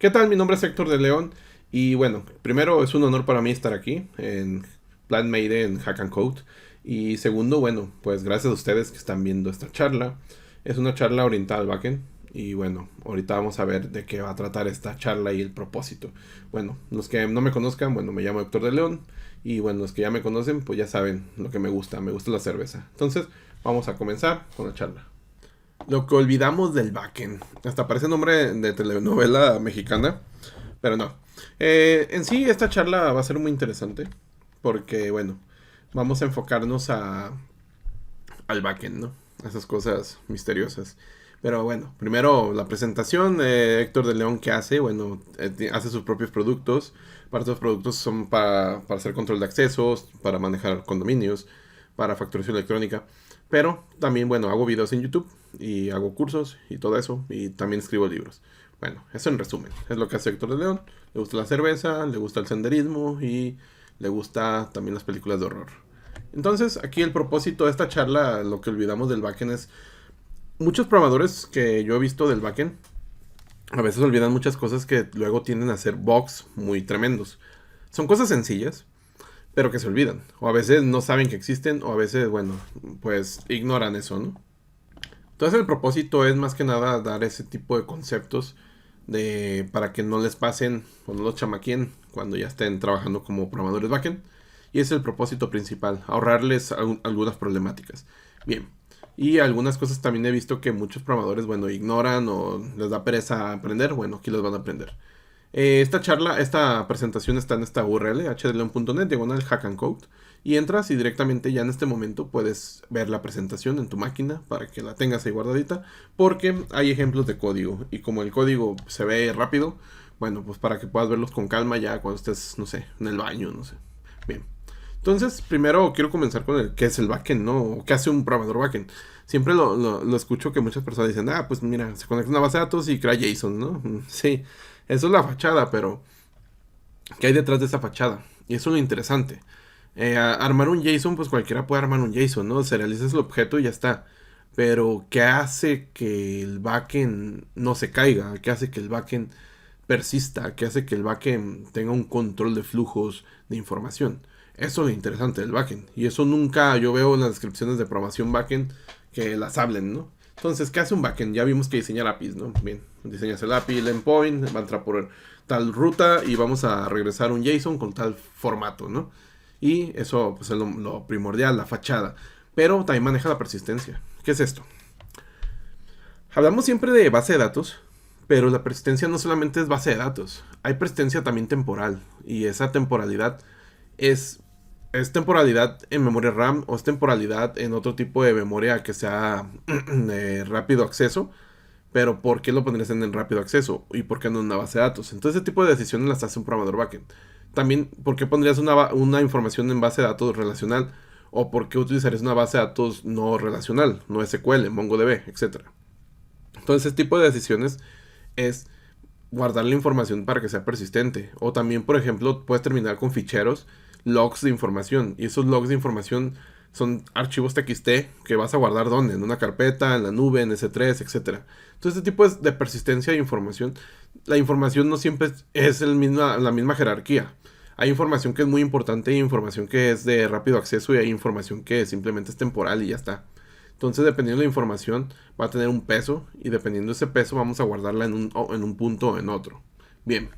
¿Qué tal? Mi nombre es Héctor de León y bueno, primero es un honor para mí estar aquí en Plan Made en Hack and Code y segundo, bueno, pues gracias a ustedes que están viendo esta charla. Es una charla orientada al backend y bueno, ahorita vamos a ver de qué va a tratar esta charla y el propósito. Bueno, los que no me conozcan, bueno, me llamo Héctor de León y bueno, los que ya me conocen, pues ya saben lo que me gusta la cerveza. Entonces, vamos a comenzar con la charla. Lo que olvidamos del backend. Hasta parece nombre de telenovela mexicana, pero no. En sí, esta charla va a ser muy interesante porque, bueno, vamos a enfocarnos al backend, ¿no? A esas cosas misteriosas. Pero bueno, primero la presentación. Héctor de León, ¿qué hace? Bueno, hace sus propios productos. Parte de los productos son para hacer control de accesos, para manejar condominios, para facturación electrónica. Pero también, bueno, hago videos en YouTube y hago cursos y todo eso. Y también escribo libros. Bueno, eso en resumen. Es lo que hace Héctor de León. Le gusta la cerveza, le gusta el senderismo y le gusta también las películas de horror. Entonces, aquí el propósito de esta charla, lo que olvidamos del backend es muchos programadores que yo he visto del backend a veces olvidan muchas cosas que luego tienden a ser bugs muy tremendos. Son cosas sencillas, pero que se olvidan. O a veces no saben que existen, o a veces, bueno, pues ignoran eso, ¿no? Entonces el propósito es más que nada dar ese tipo de conceptos para que no les pasen o no los chamaquien cuando ya estén trabajando como programadores backend. Y ese es el propósito principal, ahorrarles algunas problemáticas. Bien, y algunas cosas también he visto que muchos programadores, bueno, ignoran o les da pereza aprender. Bueno, aquí los van a aprender. Esta presentación está en esta URL, hdleon.net, diagonal hack and code. Y entras y directamente ya en este momento puedes ver la presentación en tu máquina para que la tengas ahí guardadita. Porque hay ejemplos de código. Y como el código se ve rápido, bueno, pues para que puedas verlos con calma ya cuando estés, no sé, en el baño, no sé. Bien. Entonces, primero quiero comenzar con el qué es el backend, ¿no? O qué hace un programador backend. Siempre lo escucho que muchas personas dicen, pues mira, se conecta a una base de datos y crea JSON, ¿no? Sí, eso es la fachada, pero ¿qué hay detrás de esa fachada? Y eso es lo interesante. Armar un JSON, pues cualquiera puede armar un JSON, ¿no? Serializas el objeto y ya está. Pero ¿qué hace que el backend no se caiga? ¿Qué hace que el backend persista? ¿Qué hace que el backend tenga un control de flujos de información? Eso es lo interesante del backend. Y eso nunca yo veo en las descripciones de programación backend que las hablen, ¿no? Entonces, ¿qué hace un backend? Ya vimos que diseñar APIs, ¿no? Bien, diseñas el API, el endpoint, va a entrar por tal ruta y vamos a regresar un JSON con tal formato, ¿no? Y eso pues, es lo primordial, la fachada. Pero también maneja la persistencia. ¿Qué es esto? Hablamos siempre de base de datos, pero la persistencia no solamente es base de datos. Hay persistencia también temporal. Y esa temporalidad es temporalidad en memoria RAM o es temporalidad en otro tipo de memoria que sea de rápido acceso. Pero ¿por qué lo pondrías en el rápido acceso? ¿Y por qué no en una base de datos? Entonces ese tipo de decisiones las hace un programador backend. También, ¿por qué pondrías una información en base de datos relacional? ¿O por qué utilizarías una base de datos no relacional? No SQL, MongoDB, etcétera. Entonces ese tipo de decisiones es guardar la información para que sea persistente. O también, por ejemplo, puedes terminar con ficheros, logs de información. Y esos logs de información son archivos TXT que vas a guardar ¿dónde? En una carpeta, en la nube, en S3, etcétera. Entonces, este tipo de persistencia de información, la información no siempre es la misma jerarquía. Hay información que es muy importante y información que es de rápido acceso y hay información que simplemente es temporal y ya está. Entonces, dependiendo de la información, va a tener un peso y dependiendo de ese peso vamos a guardarla en un punto o en otro. Bien.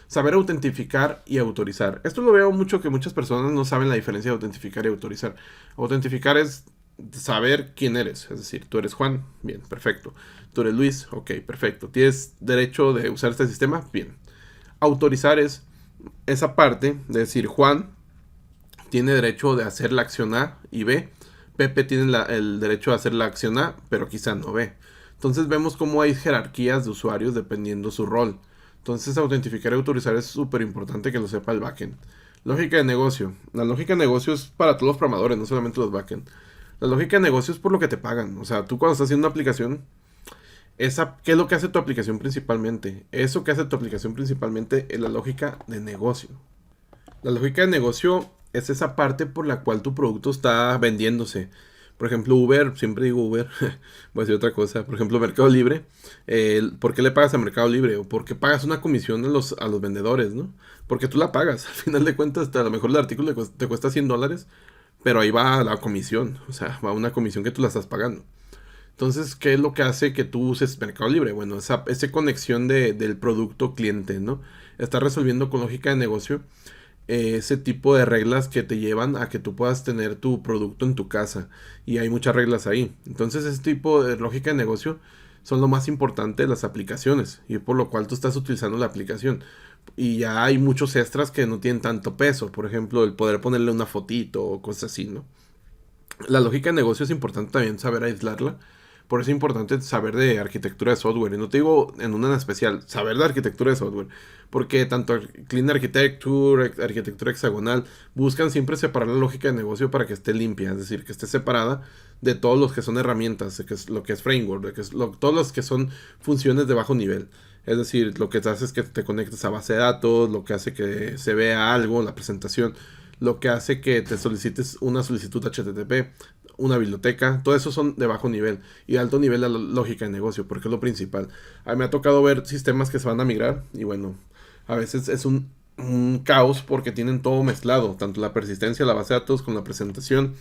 Saber autentificar y autorizar. Esto lo veo mucho que muchas personas no saben la diferencia de autentificar y autorizar. Autentificar es saber quién eres. Es decir, tú eres Juan, bien, perfecto. Tú eres Luis, ok, perfecto. ¿Tienes derecho de usar este sistema? Bien. Autorizar es esa parte de decir Juan tiene derecho de hacer la acción A y B. Pepe tiene el derecho de hacer la acción A, pero quizá no B. Entonces vemos cómo hay jerarquías de usuarios dependiendo su rol. Entonces autentificar y autorizar es súper importante que lo sepa el backend. Lógica de negocio. La lógica de negocio es para todos los programadores, no solamente los backend. La lógica de negocio es por lo que te pagan. O sea, tú cuando estás haciendo una aplicación, ¿qué es lo que hace tu aplicación principalmente? Eso que hace tu aplicación principalmente es la lógica de negocio. La lógica de negocio es esa parte por la cual tu producto está vendiéndose. Por ejemplo, Uber, siempre digo Uber, voy a decir otra cosa. Por ejemplo, Mercado Libre. ¿Por qué le pagas a Mercado Libre? O por qué pagas una comisión a los vendedores, ¿no? Porque tú la pagas. Al final de cuentas, a lo mejor el artículo te cuesta $100, pero ahí va la comisión. O sea, va una comisión que tú la estás pagando. Entonces, ¿qué es lo que hace que tú uses Mercado Libre? Bueno, esa conexión del producto cliente, ¿no? Está resolviendo con lógica de negocio ese tipo de reglas que te llevan a que tú puedas tener tu producto en tu casa. Y hay muchas reglas ahí. Entonces, ese tipo de lógica de negocio son lo más importante de las aplicaciones. Y por lo cual tú estás utilizando la aplicación. Y ya hay muchos extras que no tienen tanto peso. Por ejemplo, el poder ponerle una fotito o cosas así, ¿no? La lógica de negocio es importante también saber aislarla. Por eso es importante saber de arquitectura de software. Y no te digo en una en especial, saber de arquitectura de software. Porque tanto Clean Architecture, arquitectura hexagonal, buscan siempre separar la lógica de negocio para que esté limpia. Es decir, que esté separada de todos los que son herramientas, de que es lo que es framework, de que es todos los que son funciones de bajo nivel. Es decir, lo que te hace es que te conectes a base de datos, lo que hace que se vea algo, la presentación, lo que hace que te solicites una solicitud HTTP, una biblioteca, todo eso son de bajo nivel y de alto nivel la lógica de negocio, porque es lo principal. A mí me ha tocado ver sistemas que se van a migrar y bueno, a veces es un caos porque tienen todo mezclado, tanto la persistencia, la base de datos, con la presentación,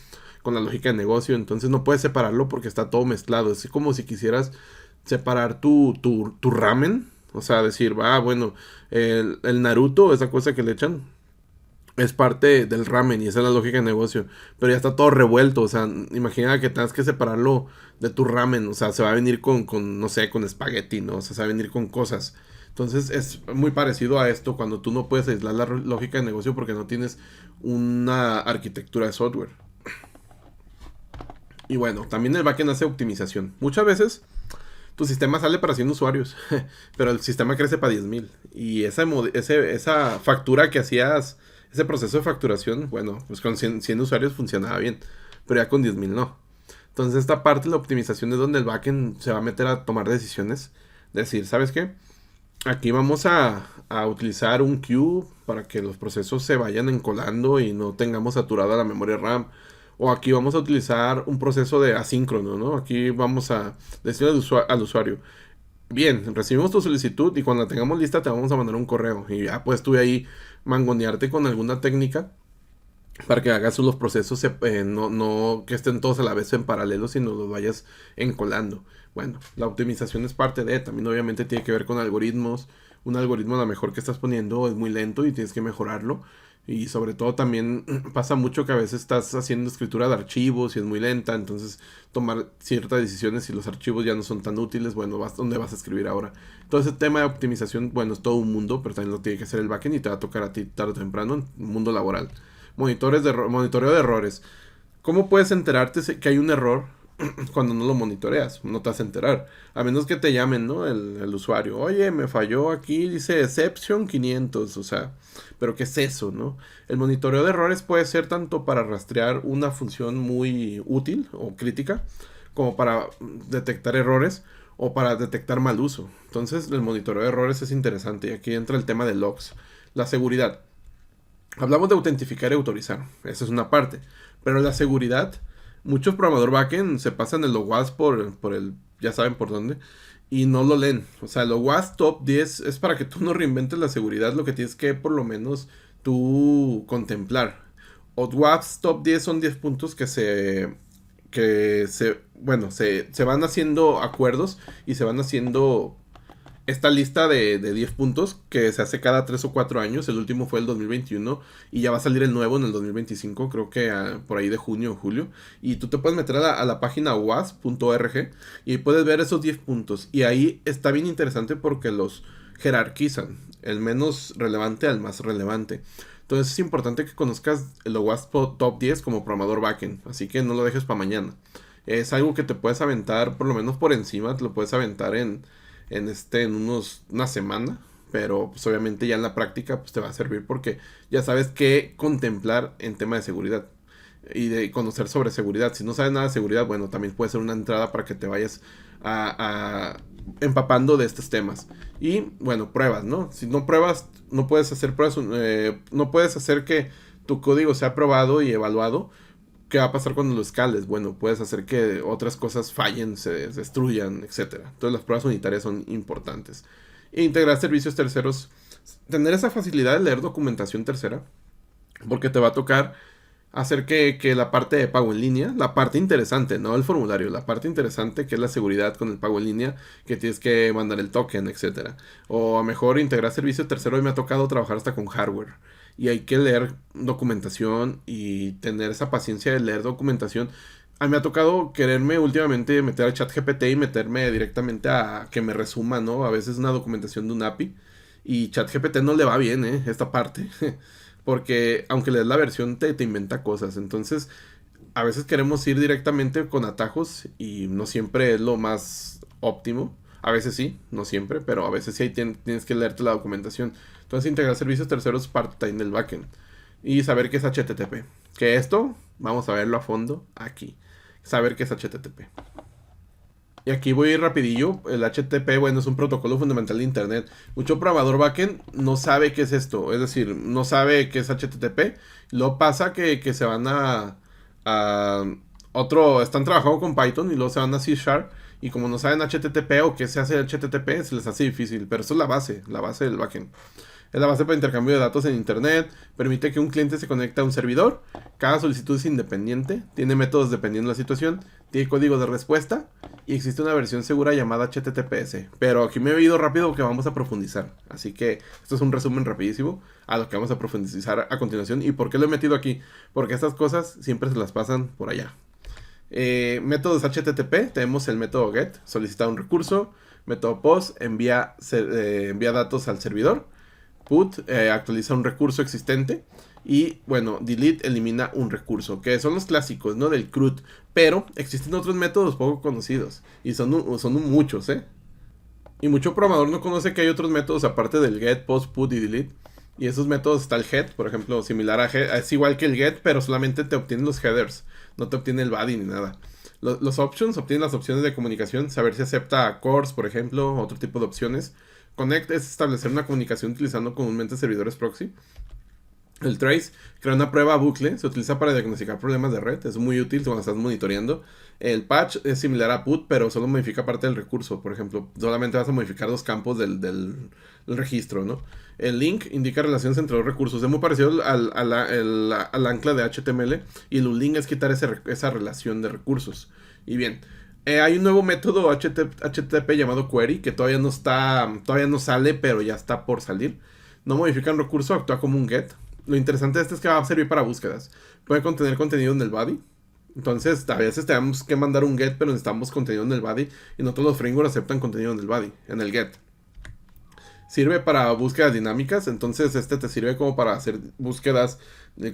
con la lógica de negocio, entonces no puedes separarlo porque está todo mezclado. Es como si quisieras separar tu ramen, o sea, decir, bueno, el Naruto, esa cosa que le echan, es parte del ramen y esa es la lógica de negocio. Pero ya está todo revuelto, o sea, imagina que tengas que separarlo de tu ramen, o sea, se va a venir no sé, con espagueti, ¿no? O sea, se va a venir con cosas. Entonces es muy parecido a esto cuando tú no puedes aislar la lógica de negocio porque no tienes una arquitectura de software. Y bueno, también el backend hace optimización. Muchas veces tu sistema sale para 100 usuarios, pero el sistema crece para 10,000. Y esa factura que hacías, ese proceso de facturación, bueno, pues con 100 usuarios funcionaba bien, pero ya con 10,000 no. Entonces esta parte de la optimización es donde el backend se va a meter a tomar decisiones. Decir, ¿sabes qué? Aquí vamos a utilizar un queue para que los procesos se vayan encolando y no tengamos saturada la memoria RAM. O aquí vamos a utilizar un proceso de asíncrono, ¿no? Aquí vamos a decirle al usuario, bien, recibimos tu solicitud y cuando la tengamos lista te vamos a mandar un correo. Y ya pues tú ahí mangonearte con alguna técnica para que hagas los procesos, no que estén todos a la vez en paralelo, sino los vayas encolando. Bueno, la optimización es parte también obviamente tiene que ver con algoritmos. Un algoritmo a lo mejor que estás poniendo es muy lento y tienes que mejorarlo. Y sobre todo también pasa mucho que a veces estás haciendo escritura de archivos y es muy lenta, entonces tomar ciertas decisiones si los archivos ya no son tan útiles, bueno, ¿dónde vas a escribir ahora? Todo ese tema de optimización, bueno, es todo un mundo, pero también lo tiene que hacer el backend y te va a tocar a ti tarde o temprano en el mundo laboral. Monitoreo de errores. ¿Cómo puedes enterarte que hay un error cuando no lo monitoreas? No te vas a enterar. A menos que te llamen, ¿no? El usuario. Oye, me falló aquí, dice exception 500. O sea, ¿pero qué es eso, no? El monitoreo de errores puede ser tanto para rastrear una función muy útil o crítica, como para detectar errores o para detectar mal uso. Entonces, el monitoreo de errores es interesante. Y aquí entra el tema de logs. La seguridad. Hablamos de autentificar y autorizar. Esa es una parte. Pero la seguridad, muchos programadores backend se pasan el LOWASP por el, ya saben por dónde, y no lo leen. O sea, el LOWASP Top 10 es para que tú no reinventes la seguridad, lo que tienes que por lo menos tú contemplar. OWASP Top 10 son 10 puntos bueno, se van haciendo acuerdos y se van haciendo esta lista de 10 puntos que se hace cada 3 o 4 años. El último fue el 2021 y ya va a salir el nuevo en el 2025, creo que por ahí de junio o julio. Y tú te puedes meter a la página was.org y ahí puedes ver esos 10 puntos. Y ahí está bien interesante porque los jerarquizan, el menos relevante al más relevante. Entonces es importante que conozcas el WASP Top 10 como programador backend, así que no lo dejes para mañana. Es algo que te puedes aventar por lo menos por encima, te lo puedes aventar en una semana, pero pues obviamente ya en la práctica pues te va a servir porque ya sabes qué contemplar en tema de seguridad y de conocer sobre seguridad. Si no sabes nada de seguridad, bueno, también puede ser una entrada para que te vayas a empapando de estos temas. Y bueno, pruebas, ¿no? Si no pruebas, no puedes hacer pruebas, no puedes hacer que tu código sea probado y evaluado ¿Qué va a pasar cuando lo escales? Bueno, puedes hacer que otras cosas fallen, se destruyan, etcétera. Entonces las pruebas unitarias son importantes. E integrar servicios terceros, tener esa facilidad de leer documentación tercera, porque te va a tocar hacer que la parte de pago en línea, la parte interesante, no el formulario, la parte interesante que es la seguridad con el pago en línea, que tienes que mandar el token, etcétera. O a mejor integrar servicio tercero y me ha tocado trabajar hasta con hardware. Y hay que leer documentación y tener esa paciencia de leer documentación. A mí me ha tocado quererme últimamente meter a ChatGPT y meterme directamente a que me resuma, ¿no? A veces una documentación de un API. Y ChatGPT no le va bien, esta parte. Porque aunque lees la versión te inventa cosas. Entonces, a veces queremos ir directamente con atajos y no siempre es lo más óptimo. A veces sí, no siempre, pero a veces sí tienes que leerte la documentación. Entonces, integrar servicios terceros parte también del backend. Y saber qué es HTTP. Que esto, vamos a verlo a fondo aquí. Saber qué es HTTP. Y aquí voy a ir rapidillo. El HTTP, bueno, es un protocolo fundamental de Internet. Mucho programador backend no sabe qué es esto. Es decir, no sabe qué es HTTP. Luego pasa que se van a otro... Están trabajando con Python y luego se van a C Sharp. Y como no saben HTTP o qué se hace HTTP, se les hace difícil. Pero eso es la base del backend. Es la base para intercambio de datos en Internet. Permite que un cliente se conecte a un servidor. Cada solicitud es independiente. Tiene métodos dependiendo de la situación. Tiene código de respuesta. Y existe una versión segura llamada HTTPS. Pero aquí me he ido rápido que vamos a profundizar. Así que esto es un resumen rapidísimo a lo que vamos a profundizar a continuación. ¿Y por qué lo he metido aquí? Porque estas cosas siempre se las pasan por allá. Métodos HTTP. Tenemos el método GET. Solicita un recurso. Método POST. Envía datos al servidor. Put actualiza un recurso existente. Y bueno, delete elimina un recurso. Que son los clásicos, ¿no? Del CRUD. Pero existen otros métodos poco conocidos. Y son muchos, ¿eh? Y mucho programador no conoce que hay otros métodos aparte del get, post, put y delete. Y esos métodos está el head, por ejemplo, similar a head. Es igual que el get, pero solamente te obtiene los headers. No te obtiene el body ni nada. Los options obtienen las opciones de comunicación. Saber si acepta cores, por ejemplo, otro tipo de opciones. Connect es establecer una comunicación utilizando comúnmente servidores proxy. El trace, crea una prueba bucle, se utiliza para diagnosticar problemas de red, es muy útil cuando estás monitoreando. El patch es similar a put, pero solo modifica parte del recurso, por ejemplo, solamente vas a modificar los campos del registro, ¿no? El link indica relaciones entre los recursos, es muy parecido al ancla de HTML, y el link es quitar esa relación de recursos. Y bien, hay un nuevo método HTTP llamado query, que todavía no sale, pero ya está por salir. No modifica un recurso, actúa como un get. Lo interesante de este es que va a servir para búsquedas. Puede contener contenido en el body. Entonces, a veces tenemos que mandar un get, pero necesitamos contenido en el body. Y no todos los frameworks aceptan contenido en el body, en el get. Sirve para búsquedas dinámicas. Entonces, este te sirve como para hacer búsquedas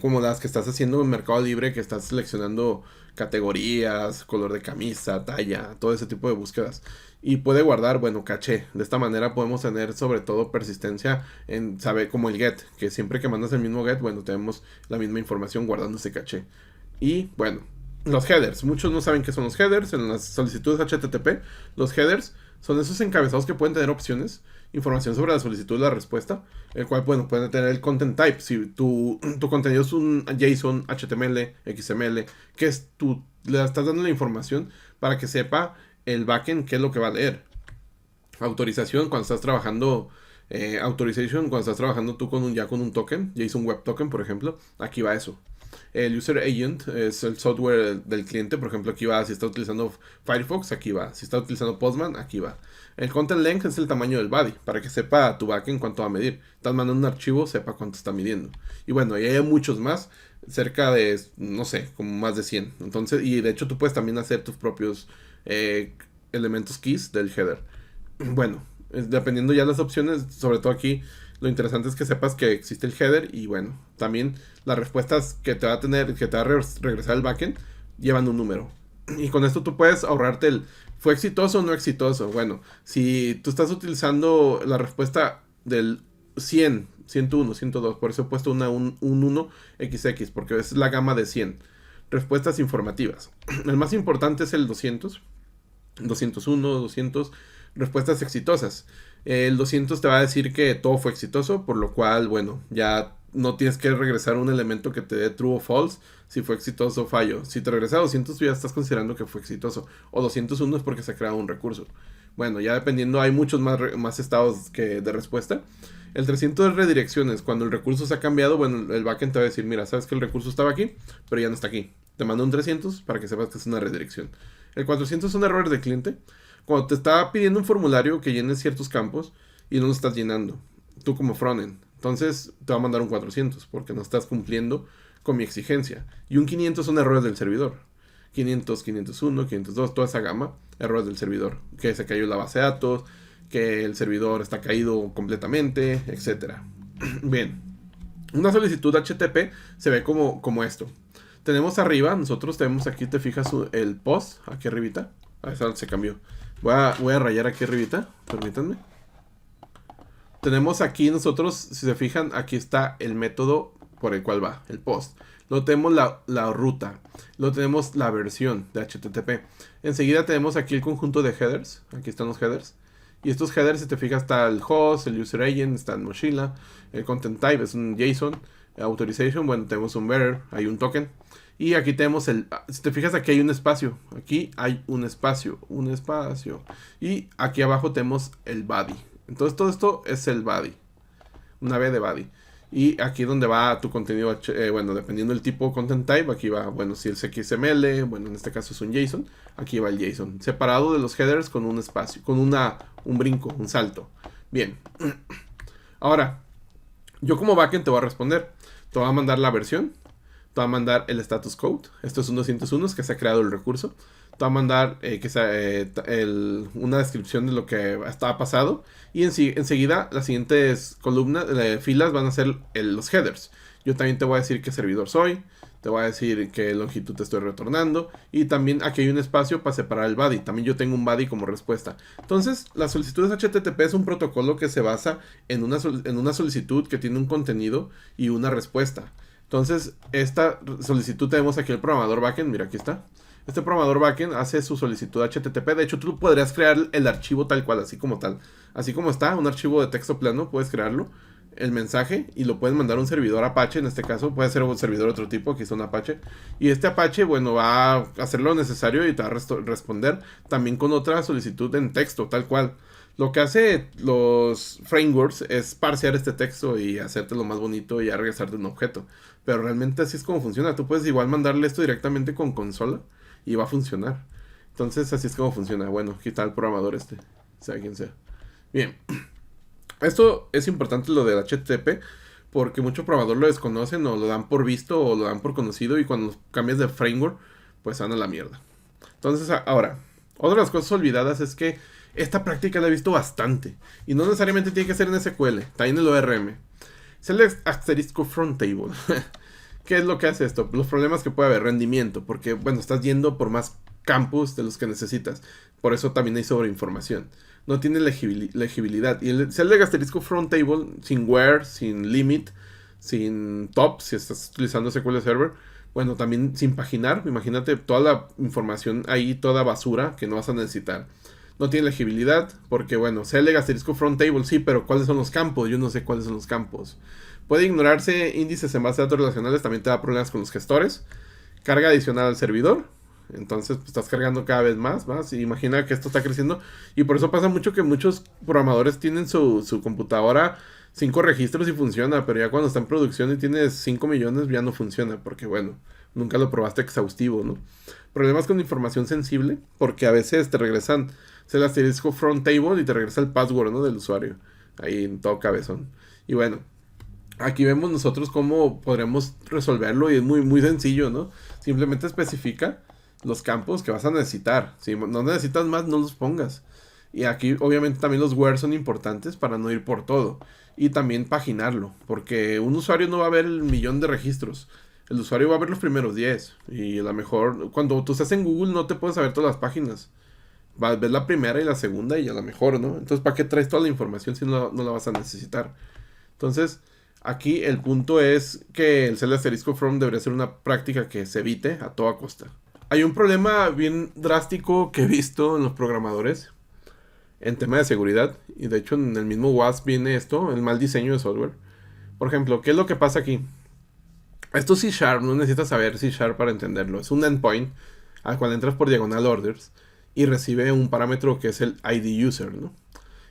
como las que estás haciendo en Mercado Libre, que estás seleccionando categorías, color de camisa, talla, todo ese tipo de búsquedas. Y puede guardar, bueno, caché. De esta manera podemos tener sobre todo persistencia en saber como el get, que siempre que mandas el mismo get, bueno, tenemos la misma información guardando ese caché. Y bueno, los headers. Muchos no saben qué son los headers. En las solicitudes HTTP, los headers son esos encabezados que pueden tener opciones, información sobre la solicitud y la respuesta, el cual, bueno, pueden tener el content type. Si tu contenido es un JSON, HTML, XML, que es le estás dando la información para que sepa el backend qué es lo que va a leer. Autorización, cuando estás trabajando authorization, cuando estás trabajando tú con un token, JSON Web Token, por ejemplo, aquí va eso. El User Agent es el software del cliente, por ejemplo, aquí va. Si está utilizando Firefox, aquí va. Si está utilizando Postman, aquí va. El Content Length es el tamaño del body, para que sepa tu backend cuánto va a medir. Estás mandando un archivo, sepa cuánto está midiendo. Y bueno, y hay muchos más, cerca de, no sé, como más de 100. Entonces, y de hecho tú puedes también hacer tus propios elementos keys del header. Bueno, dependiendo ya de las opciones, sobre todo aquí, lo interesante es que sepas que existe el header y bueno, también las respuestas que te va a regresar el backend llevan un número. Y con esto tú puedes ahorrarte ¿fue exitoso o no exitoso? Bueno, si tú estás utilizando la respuesta del 100, 101, 102, por eso he puesto un 1 XX, porque es la gama de 100. Respuestas informativas. El más importante es el 200, 201, 200, respuestas exitosas. El 200 te va a decir que todo fue exitoso, por lo cual, bueno, ya no tienes que regresar un elemento que te dé true o false si fue exitoso o fallo. Si te regresa a 200, tú ya estás considerando que fue exitoso. O 201 es porque se ha creado un recurso. Bueno, ya dependiendo, hay muchos más estados de respuesta. El 300 es redirecciones. Cuando el recurso se ha cambiado, bueno, el backend te va a decir, mira, sabes que el recurso estaba aquí, pero ya no está aquí. Te mando un 300 para que sepas que es una redirección. El 400 son errores de cliente. Cuando te está pidiendo un formulario que llenes ciertos campos y no lo estás llenando, tú como frontend, entonces te va a mandar un 400 porque no estás cumpliendo con mi exigencia. Y un 500 son errores del servidor. 500, 501, 502, toda esa gama, errores del servidor. Que se cayó la base de datos, que el servidor está caído completamente, etcétera. Bien, una solicitud HTTP se ve como esto. Tenemos arriba, nosotros tenemos aquí, te fijas el post, aquí arribita. A ver, se cambió. Voy a rayar aquí arribita, permítanme. Tenemos aquí nosotros, si se fijan, aquí está el método por el cual va, el post. Luego tenemos la ruta. Luego tenemos la versión de HTTP. Enseguida tenemos aquí el conjunto de headers. Aquí están los headers. Y estos headers, si te fijas, está el host, el user agent, está en Mozilla. El content type es un JSON. Authorization, bueno, tenemos un bearer, hay un token. Y aquí tenemos si te fijas, aquí hay un espacio. Aquí hay un espacio. Y aquí abajo tenemos el body. Entonces todo esto es el body. Una B de body. Y aquí donde va tu contenido, bueno, dependiendo del tipo content type, aquí va, bueno, si es XML, bueno, en este caso es un JSON, aquí va el JSON, separado de los headers con un espacio, con un brinco, un salto. Bien. Ahora, yo como backend te voy a responder. Te voy a mandar la versión, te voy a mandar el status code, esto es un 201, es que se ha creado el recurso. Te va a mandar una descripción de lo que ha pasado. Y enseguida las siguientes columnas, filas van a ser los headers. Yo también te voy a decir qué servidor soy. Te voy a decir qué longitud te estoy retornando. Y también aquí hay un espacio para separar el body. También yo tengo un body como respuesta. Entonces, las solicitudes HTTP es un protocolo que se basa en una solicitud que tiene un contenido y una respuesta. Entonces, esta solicitud tenemos aquí el programador backend. Mira, aquí está. Este programador backend hace su solicitud HTTP. De hecho, tú podrías crear el archivo tal cual, así como tal. Así como está, un archivo de texto plano, puedes crearlo, el mensaje, y lo puedes mandar a un servidor Apache. En este caso, puede ser un servidor de otro tipo, aquí son Apache. Y este Apache, bueno, va a hacer lo necesario y te va a responder también con otra solicitud en texto, tal cual. Lo que hace los frameworks es parsear este texto y hacértelo más bonito y a regresarte un objeto. Pero realmente así es como funciona. Tú puedes igual mandarle esto directamente con consola y va a funcionar. Entonces así es como funciona. Bueno, aquí está el programador sea quien sea. Bien. Esto es importante, lo del HTTP, porque muchos programadores lo desconocen o lo dan por visto o lo dan por conocido, y cuando cambias de framework, pues van a la mierda. Entonces, ahora, otra de las cosas olvidadas es que esta práctica la he visto bastante, y no necesariamente tiene que ser en SQL, también en el ORM. Es el asterisco front table. ¿Qué es lo que hace esto? Los problemas que puede haber, rendimiento, porque, bueno, estás yendo por más campos de los que necesitas. Por eso también hay sobreinformación. No tiene legibilidad. Y el asterisco front table, sin where, sin limit, sin top, si estás utilizando SQL Server, bueno, también sin paginar. Imagínate toda la información ahí, toda basura que no vas a necesitar. No tiene legibilidad, porque, bueno, asterisco front table, sí, pero ¿cuáles son los campos? Yo no sé cuáles son los campos. Puede ignorarse índices en base de datos relacionales, también te da problemas con los gestores. Carga adicional al servidor. Entonces, pues, estás cargando cada vez más. Y imagina que esto está creciendo. Y por eso pasa mucho que muchos programadores tienen su computadora 5 registros y funciona. Pero ya cuando está en producción y tienes 5 millones, ya no funciona. Porque, bueno, nunca lo probaste exhaustivo, ¿no? Problemas con información sensible. Porque a veces te regresan el asterisco front table y te regresa el password, ¿no?, del usuario. Ahí en todo cabezón. Y bueno, aquí vemos nosotros cómo podremos resolverlo, y es muy, muy sencillo, ¿no? Simplemente especifica los campos que vas a necesitar. Si no necesitas más, no los pongas. Y aquí obviamente también los where son importantes para no ir por todo. Y también paginarlo, porque un usuario no va a ver el millón de registros. El usuario va a ver los primeros 10. Y a lo mejor cuando tú estás en Google no te puedes saber todas las páginas. Vas a ver la primera y la segunda y a lo mejor, ¿no? Entonces, ¿para qué traes toda la información si no la vas a necesitar? Entonces, aquí el punto es que el asterisco from debería ser una práctica que se evite a toda costa. Hay un problema bien drástico que he visto en los programadores en tema de seguridad, y de hecho en el mismo WASP viene esto, el mal diseño de software. Por ejemplo, ¿qué es lo que pasa aquí? Esto es C Sharp, no necesitas saber C Sharp para entenderlo. Es un endpoint al cual entras por diagonal orders y recibe un parámetro que es el ID user, ¿no?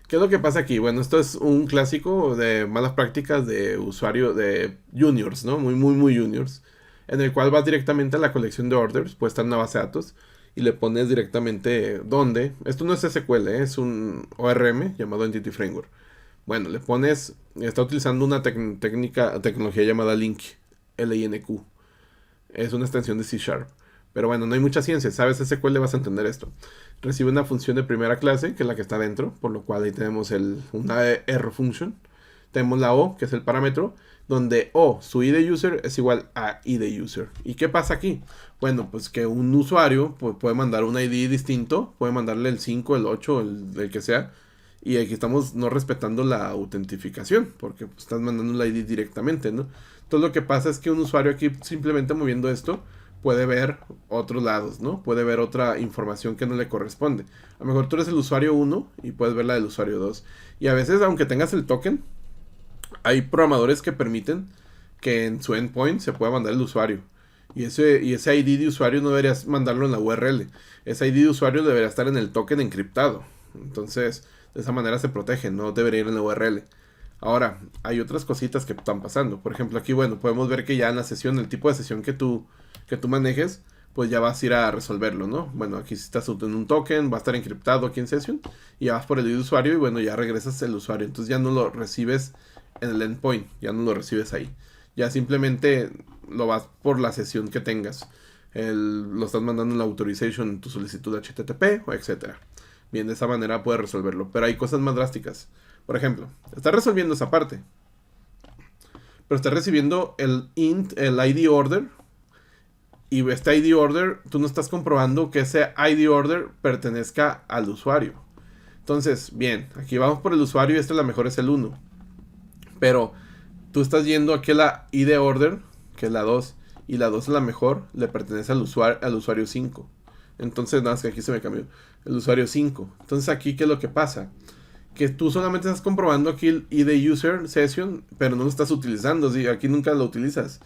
¿Qué es lo que pasa aquí? Bueno, esto es un clásico de malas prácticas de usuario de juniors, ¿no? Muy, muy, muy juniors. En el cual vas directamente a la colección de orders, puede estar en una base de datos, y le pones directamente dónde. Esto no es SQL, es un ORM llamado Entity Framework. Bueno, le pones, está utilizando una tecnología llamada Link, LINQ. Es una extensión de C Sharp. Pero bueno, no hay mucha ciencia. Sabes SQL, vas a entender esto. Recibe una función de primera clase, que es la que está dentro, por lo cual ahí tenemos una error function. Tenemos la O, que es el parámetro, donde O, su ID user, es igual a ID user. ¿Y qué pasa aquí? Bueno, pues que un usuario puede mandar un ID distinto, puede mandarle el 5, el 8, el que sea. Y aquí estamos no respetando la autentificación, porque pues, estás mandando un ID directamente, ¿no? Entonces lo que pasa es que un usuario aquí, simplemente moviendo esto, puede ver otros lados, ¿no? Puede ver otra información que no le corresponde. A lo mejor tú eres el usuario 1 y puedes ver la del usuario 2. Y a veces, aunque tengas el token, hay programadores que permiten que en su endpoint se pueda mandar el usuario. Y ese ID de usuario no deberías mandarlo en la URL. Ese ID de usuario debería estar en el token encriptado. Entonces, de esa manera se protege, no debería ir en la URL. Ahora, hay otras cositas que están pasando. Por ejemplo, aquí, bueno, podemos ver que ya en la sesión, el tipo de sesión que tú manejes, pues ya vas a ir a resolverlo, ¿no? Bueno, aquí si estás en un token, va a estar encriptado aquí en session, y ya vas por el ID de usuario y bueno, ya regresas el usuario. Entonces ya no lo recibes en el endpoint, ya no lo recibes ahí. Ya simplemente lo vas por la sesión que tengas. Lo estás mandando en la authorization en tu solicitud HTTP o etcétera. Bien, de esa manera puedes resolverlo. Pero hay cosas más drásticas. Por ejemplo, estás resolviendo esa parte, pero estás recibiendo el ID order. Y este ID order, tú no estás comprobando que ese ID order pertenezca al usuario. Entonces, bien, aquí vamos por el usuario y la mejor es el 1. Pero tú estás yendo aquí a la ID order, que es la 2, y la 2 es la mejor, le pertenece al usuario 5. Entonces, nada más que aquí se me cambió. El usuario 5. Entonces, aquí, ¿qué es lo que pasa? Que tú solamente estás comprobando aquí el ID user session, pero no lo estás utilizando. ¿Sí? Aquí nunca lo utilizas.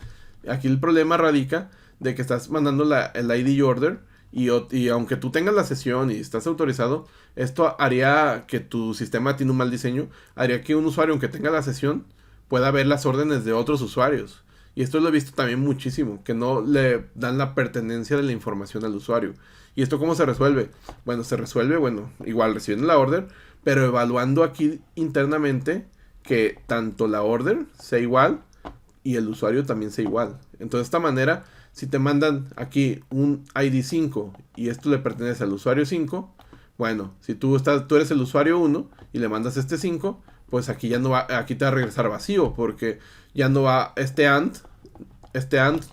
Aquí el problema radica de que estás mandando el ID order y aunque tú tengas la sesión y estás autorizado, esto haría que tu sistema tiene un mal diseño, haría que un usuario, aunque tenga la sesión, pueda ver las órdenes de otros usuarios. Y esto lo he visto también muchísimo, que no le dan la pertenencia de la información al usuario. ¿Y esto cómo se resuelve? Bueno, se resuelve, igual recibiendo la order, pero evaluando aquí internamente que tanto la order sea igual y el usuario también sea igual. Entonces, de esta manera, si te mandan aquí un ID 5 y esto le pertenece al usuario 5, bueno, si tú eres el usuario 1 y le mandas este 5, pues aquí ya no va, aquí te va a regresar vacío porque ya no va, este AND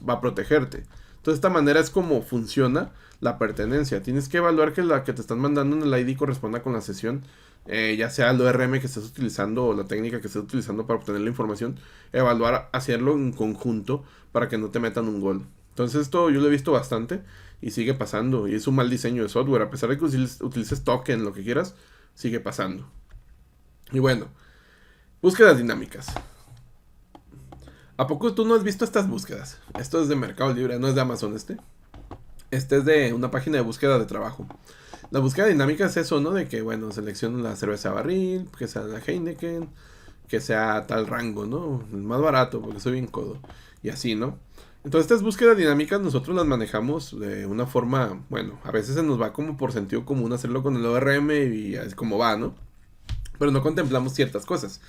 va a protegerte. Entonces, de esta manera es como funciona la pertenencia. Tienes que evaluar que la que te están mandando en el ID corresponda con la sesión, ya sea el ORM que estés utilizando o la técnica que estés utilizando para obtener la información. Evaluar, hacerlo en conjunto para que no te metan un gol. Entonces esto yo lo he visto bastante y sigue pasando. Y es un mal diseño de software. A pesar de que utilices token, lo que quieras, sigue pasando. Y bueno, búsquedas dinámicas. ¿A poco tú no has visto estas búsquedas? Esto es de Mercado Libre, no es de Amazon este. Este es de una página de búsqueda de trabajo. La búsqueda dinámica es eso, ¿no? De que, bueno, selecciono la cerveza barril, que sea la Heineken, que sea tal rango, ¿no? El más barato, porque soy bien codo. Y así, ¿no? Entonces estas búsquedas dinámicas nosotros las manejamos de una forma, bueno, a veces se nos va como por sentido común hacerlo con el ORM y es como va, ¿no? Pero no contemplamos ciertas cosas.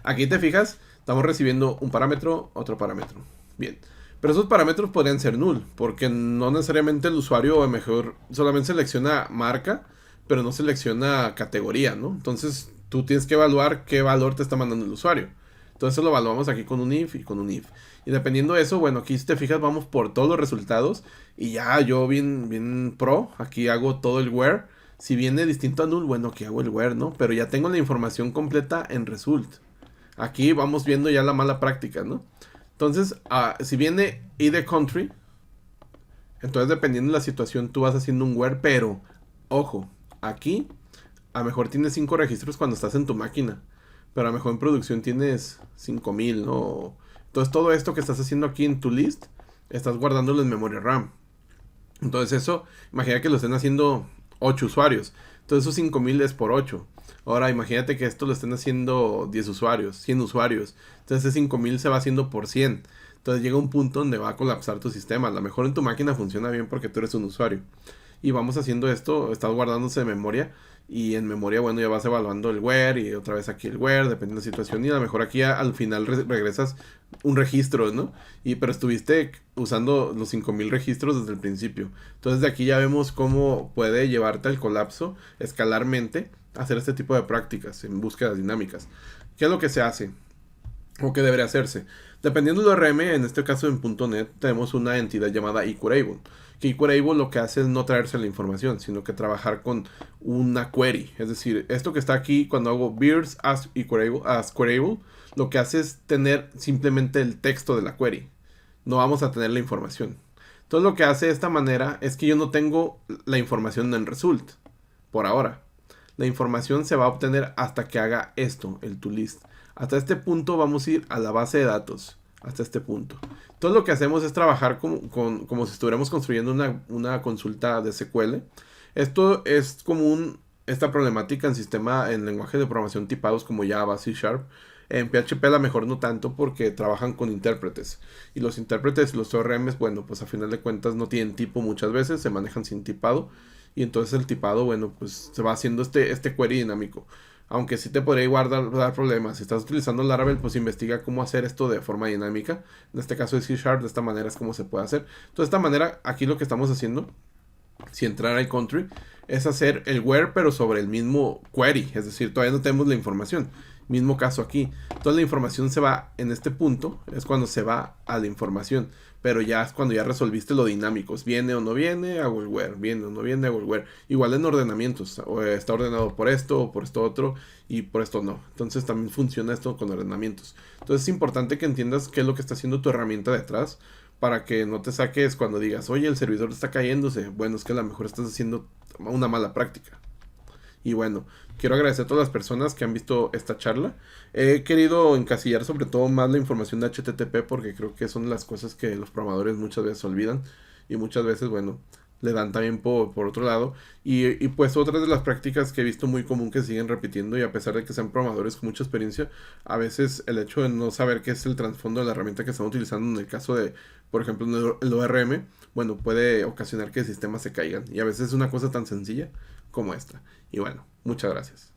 Aquí te fijas, estamos recibiendo un parámetro, otro parámetro. Bien. Pero esos parámetros podrían ser null, porque no necesariamente el usuario, o mejor, solamente selecciona marca, pero no selecciona categoría, ¿no? Entonces tú tienes que evaluar qué valor te está mandando el usuario. Entonces eso lo evaluamos aquí con un if y con un if. Y dependiendo de eso, bueno, aquí si te fijas vamos por todos los resultados. Y ya yo bien pro, aquí hago todo el where. Si viene distinto a null, bueno, aquí hago el where, ¿no? Pero ya tengo la información completa en result. Aquí vamos viendo ya la mala práctica, ¿no? Entonces, si viene either country, entonces dependiendo de la situación tú vas haciendo un where, pero, ojo, aquí a lo mejor tienes 5 registros cuando estás en tu máquina. pero a lo mejor en producción tienes 5000, ¿no? Entonces todo esto que estás haciendo aquí en tu list, estás guardándolo en memoria RAM. Entonces eso, imagina que lo estén haciendo 8 usuarios. Entonces esos 5000 es por 8. Ahora imagínate que esto lo estén haciendo 10 usuarios, 100 usuarios. Entonces ese 5000 se va haciendo por 100. Entonces llega un punto donde va a colapsar tu sistema. A lo mejor en tu máquina funciona bien porque tú eres un usuario. Y vamos haciendo esto, estás guardándose de memoria. Y en memoria, bueno, ya vas evaluando el where y otra vez aquí el where, depende de la situación. Y a lo mejor aquí al final regresas un registro, ¿no? Pero estuviste usando los 5000 registros desde el principio. Entonces de aquí ya vemos cómo puede llevarte al colapso escalarmente hacer este tipo de prácticas en búsquedas dinámicas. ¿Qué es lo que se hace? ¿O qué debería hacerse? Dependiendo del ORM, en este caso en .NET, tenemos una entidad llamada eQueryable. Que eQueryable lo que hace es no traerse la información, sino que trabajar con una query. Es decir, esto que está aquí, cuando hago beers as queryable, lo que hace es tener simplemente el texto de la query. No vamos a tener la información. Entonces lo que hace de esta manera es que yo no tengo la información en result, por ahora. La información se va a obtener hasta que haga esto, el toList. Hasta este punto vamos a ir a la base de datos. Hasta este punto. Entonces lo que hacemos es trabajar como si estuviéramos construyendo una consulta de SQL. Esto es común, esta problemática en lenguaje de programación tipados como Java, C Sharp. En PHP a lo mejor no tanto porque trabajan con intérpretes. Y los intérpretes y los ORMs, bueno, pues a final de cuentas no tienen tipo muchas veces, se manejan sin tipado. Y entonces el tipado, bueno, pues se va haciendo este query dinámico. Aunque sí te podría igual dar problemas. Si estás utilizando Laravel, pues investiga cómo hacer esto de forma dinámica. En este caso de C Sharp, de esta manera es como se puede hacer. Entonces, de esta manera, aquí lo que estamos haciendo, si entrar al country, es hacer el where, pero sobre el mismo query. Es decir, todavía no tenemos la información. Mismo caso aquí. Entonces la información se va en este punto. Es cuando se va a la información. Pero ya es cuando ya resolviste lo dinámicos. Viene o no viene, hago el where. Viene o no viene, hago el where. Igual en ordenamientos. O está ordenado por esto o por esto otro. Y por esto no. Entonces también funciona esto con ordenamientos. Entonces es importante que entiendas qué es lo que está haciendo tu herramienta detrás. Para que no te saques cuando digas, oye, el servidor está cayéndose. Bueno, es que a lo mejor estás haciendo una mala práctica. Y bueno, quiero agradecer a todas las personas que han visto esta charla. He querido encasillar sobre todo más la información de HTTP porque creo que son las cosas que los programadores muchas veces olvidan. Y muchas veces, bueno, le dan también por otro lado. Y pues otras de las prácticas que he visto muy común que siguen repitiendo y a pesar de que sean programadores con mucha experiencia, a veces el hecho de no saber qué es el trasfondo de la herramienta que están utilizando en el caso de, por ejemplo, el ORM, bueno, puede ocasionar que sistemas se caigan. Y a veces es una cosa tan sencilla como esta. Y bueno, muchas gracias.